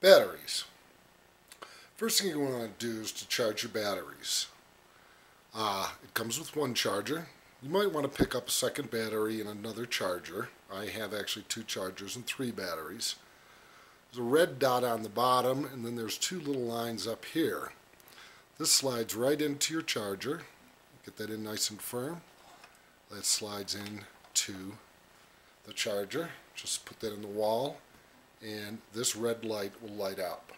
Batteries. First thing you want to do is to charge your batteries. It comes with one charger. You might want to pick up a second battery and another charger. I have actually 2 chargers and 3 batteries. There's a red dot on the bottom, and then there's 2 little lines up here. This slides right into your charger. Get that in nice and firm. That slides into the charger. Just put that in the wall, and this red light will light up.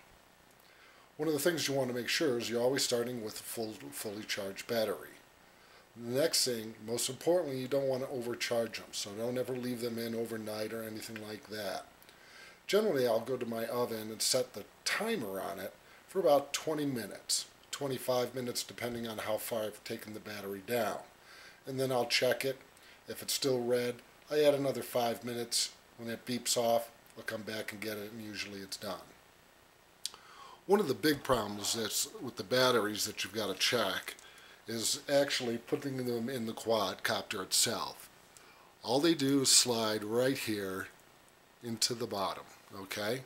One of the things you want to make sure is you're always starting with a fully charged battery. The next thing, most importantly, you don't want to overcharge them, so don't ever leave them in overnight or anything like that. Generally, I'll go to my oven and set the timer on it for about 20 minutes, 25 minutes depending on how far I've taken the battery down. And then I'll check it. If it's still red, I add another 5 minutes. When it beeps off, I'll come back and get it, and usually it's done. One of the big problems that's with the batteries that you've got to check is actually putting them in the quadcopter itself. All they do is slide right here into the bottom, okay?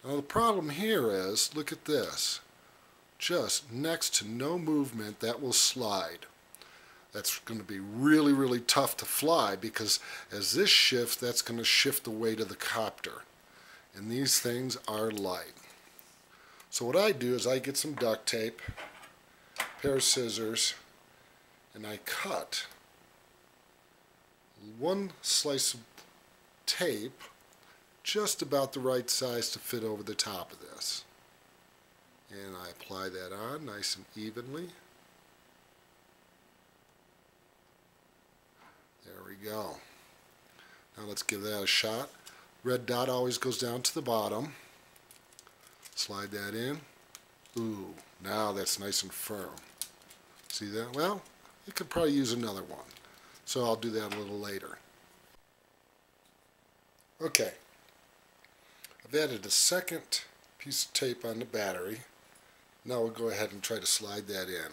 Now the problem here is, look at this. Just next to no movement, that will slide. That's going to be really, really tough to fly because as this shifts, that's going to shift the weight of the copter. And these things are light. So what I do is I get some duct tape, a pair of scissors, and I cut one slice of tape just about the right size to fit over the top of this. And I apply that on nice and evenly. There we go. Now let's give that a shot. Red dot always goes down to the bottom. Slide that in. Ooh, now that's nice and firm. See that? Well, you could probably use another one. So I'll do that a little later. Okay. I've added a second piece of tape on the battery. Now we'll go ahead and try to slide that in.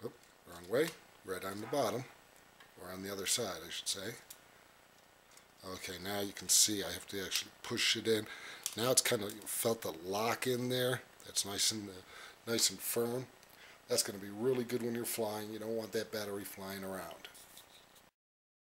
Oop, wrong way. Right on the bottom. Or on the other side, I should say. Okay, now you can see I have to actually push it in. Now it's kind of felt the lock in there. That's nice and firm. That's going to be really good when you're flying. You don't want that battery flying around.